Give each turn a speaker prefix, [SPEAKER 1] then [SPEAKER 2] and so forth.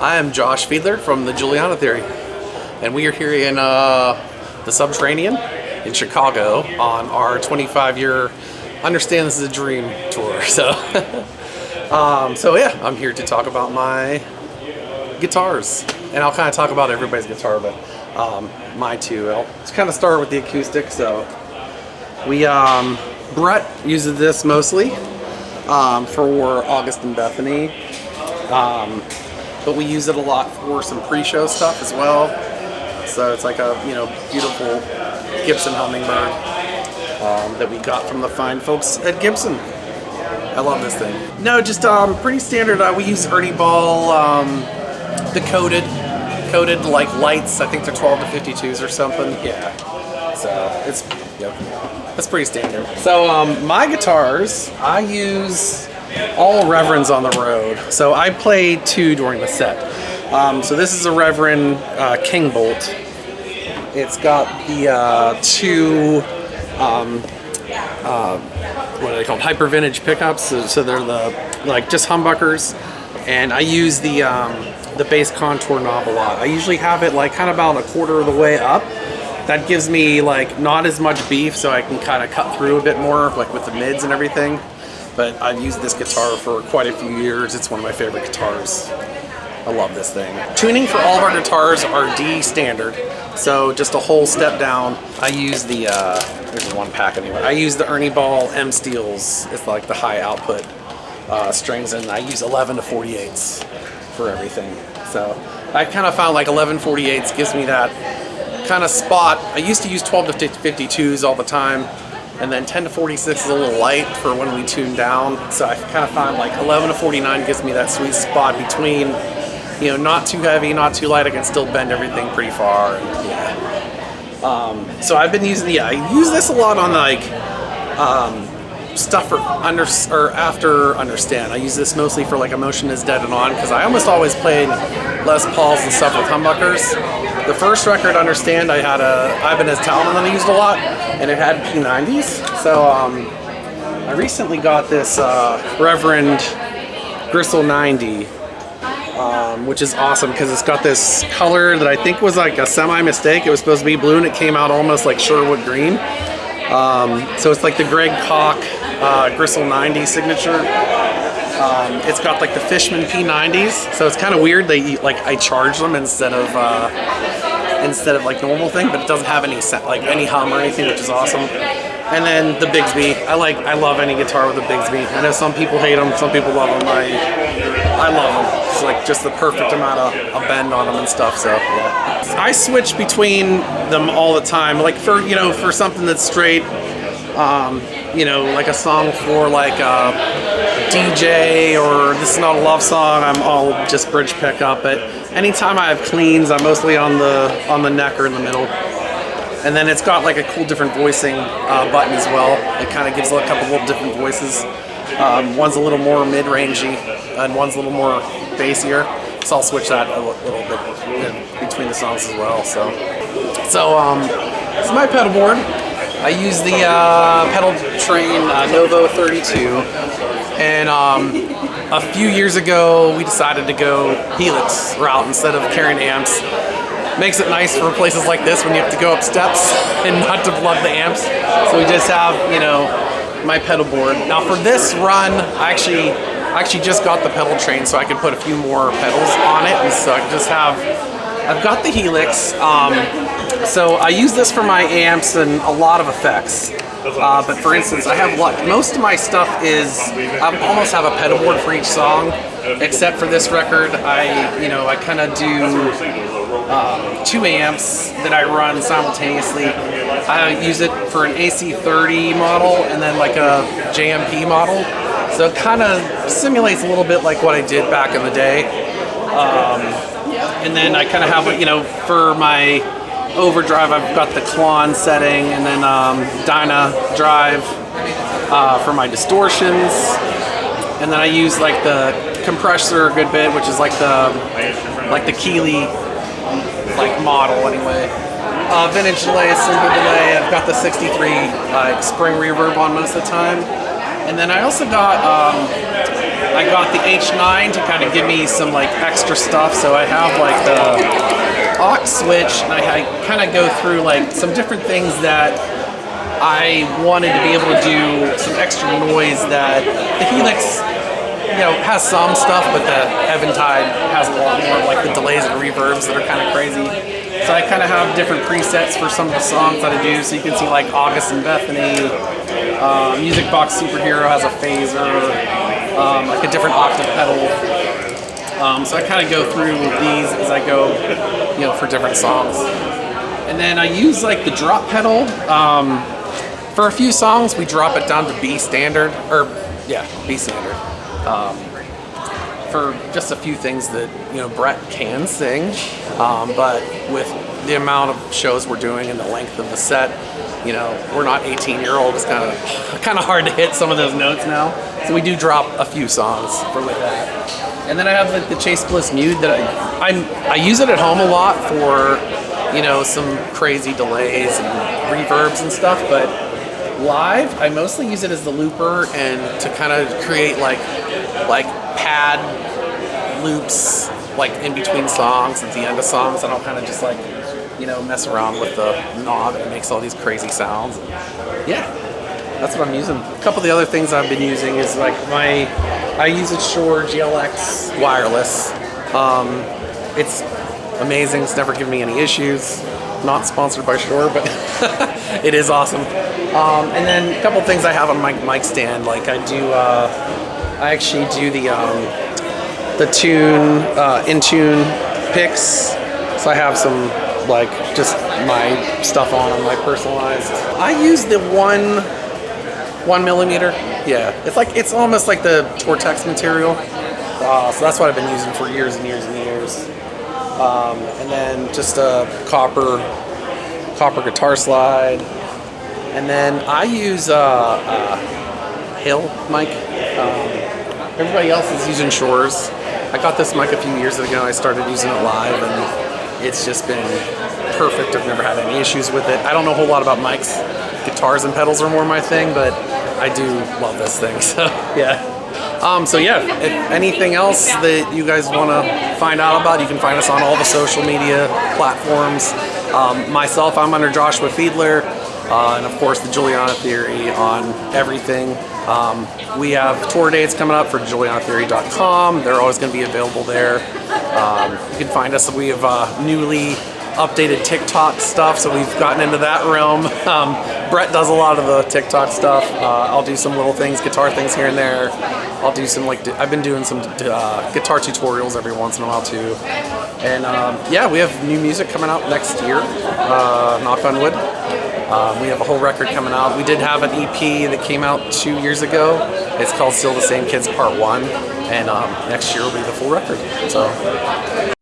[SPEAKER 1] I am Josh Fiedler from the Juliana Theory, and we are here in the Subterranean in Chicago on our 25-year Understand This Is a Dream tour. So, yeah, I'm here to talk about my guitars, and I'll kind of talk about everybody's guitar, but my two. I'll kind of start with the acoustic. So, Brett uses this mostly for August and Bethany. But we use it a lot for some pre-show stuff as well. So it's like a beautiful Gibson Hummingbird that we got from the fine folks at Gibson. I love this thing. No, just pretty standard. We use Ernie Ball, the coated like lights. I think they're 12 to 52s or something. Yeah. So that's pretty standard. So my guitars, I use all Reverends on the road. So I play two during the set. So this is a Reverend King Bolt. It's got the two what are they called? Hyper vintage pickups. So they're the just humbuckers, and I use the bass contour knob a lot. I usually have it like kind of about a quarter of the way up. That gives me like not as much beef, so I can kind of cut through a bit more, like with the mids and everything. But I've used this guitar for quite a few years. It's one of my favorite guitars. I love this thing. Tuning for all of our guitars are D standard, so just a whole step down. I use the, there's one pack anyway. I use the Ernie Ball M Steels. It's like the high output strings, and I use 11 to 48s for everything. So I kind of found like 11 48s gives me that kind of spot. I used to use 12 to 52s all the time. And then 10 to 46 is a little light for when we tune down. So I kind of found like 11 to 49 gives me that sweet spot between, not too heavy, not too light. I can still bend everything pretty far. And, yeah. So I've been using, I use this a lot on like stuff for after Understand. I use this mostly for like Emotion Is Dead and On, because I almost always played Les Pauls and stuff with humbuckers. The first record, Understand, I had a Ibanez Talman that I used a lot, and it had P90s. So I recently got this Reverend Gristle 90, which is awesome because it's got this color that I think was like a semi-mistake. It was supposed to be blue, and it came out almost like Sherwood green. So it's like the Greg Koch Gristle 90 signature. It's got like the Fishman P90s, so it's kind of weird. I charge them instead of like normal thing, but it doesn't have any any hum or anything, which is awesome. And then the Bigsby. I love any guitar with a Bigsby. I know some people hate them, some people love them. I love them. It's like just the perfect amount of bend on them and stuff. So yeah, I switch between them all the time. Like for something that's straight, like a song for like DJ or This Is Not a Love Song, I'll just bridge pick up. But anytime I have cleans, I'm mostly on the neck or in the middle. And then it's got like a cool different voicing button as well. It kind of gives a couple little different voices. One's a little more mid-rangey and one's a little more bassier. So I'll switch that a little bit between the songs as well. So this is my pedal board. I use the pedal train Novo 32, and a few years ago we decided to go Helix route instead of carrying amps. Makes it nice for places like this when you have to go up steps and not to plug the amps. So we just have my pedal board. Now for this run, I actually just got the pedal train so I could put a few more pedals on it, and so I just I've got the Helix. So I use this for my amps and a lot of effects. But for instance, I have most of my stuff I almost have a pedal board for each song, except for this record. I kind of do 2 amps that I run simultaneously. I use it for an AC30 model and then like a JMP model. So it kind of simulates a little bit like what I did back in the day. And then I kind of have, for my overdrive, I've got the Klon setting, and then Dyna Drive for my distortions. And then I use like the compressor a good bit, which is like the Keeley model anyway. Vintage delay, simple delay. I've got the 63 spring reverb on most of the time. And then I also got I got the H9 to kind of give me some like extra stuff. So I have like the aux switch, and I kind of go through like some different things that I wanted to be able to do some extra noise that the Helix, you know, has some stuff, but the Eventide has a lot more, like the delays and reverbs that are kind of crazy. So I kind of have different presets for some of the songs that I do. So you can see like August and Bethany, Music Box Superhero has a phaser, like a different octave pedal. So I kind of go through these as I go, you know, for different songs. And then I use like the drop pedal. For a few songs, we drop it down to B standard, or yeah, B standard. For just a few things that, you know, Brett can sing, but with the amount of shows we're doing and the length of the set, you know, we're not 18-year-olds. It's kind of hard to hit some of those notes now. So we do drop a few songs with that. And then I have like the Chase Bliss Mute that I use it at home a lot for, you know, some crazy delays and reverbs and stuff, but live, I mostly use it as the looper and to kind of create like pad loops like in between songs at the end of songs, and I'll kind of just like, you know, mess around with the knob, and it makes all these crazy sounds. Yeah, that's what I'm using. A couple of the other things I've been using is like I use a Shure GLX wireless. It's amazing. It's never given me any issues. Not sponsored by Shure, but it is awesome. And then a couple of things I have on my mic stand, like I actually do the tune in-tune picks. So I have some like just my stuff on my personalized. I use the 1 millimeter. Yeah, it's almost like the Tortex material. So that's what I've been using for years and years and years. And then just a copper guitar slide. And then I use Hill mic. Everybody else is using Shores. I got this mic a few years ago. I started using it live, and it's just been perfect. I've never had any issues with it. I don't know a whole lot about mics. Guitars and pedals are more my thing, but I do love this thing. So yeah. So yeah, if anything else that you guys want to find out about, you can find us on all the social media platforms. Myself, I'm under Joshua Fiedler, and of course the Juliana Theory on everything. We have tour dates coming up for julianatheory.com. They're always going to be available there. You can find us. We have newly updated TikTok stuff, so we've gotten into that realm. Brett does a lot of the TikTok stuff. I'll do some little things, guitar things here and there. I'll do some I've been doing some guitar tutorials every once in a while too. And yeah, we have new music coming out next year, knock on wood. We have a whole record coming out. We did have an EP that came out 2 years ago. It's called Still the Same Kids Part 1, and next year will be the full record. So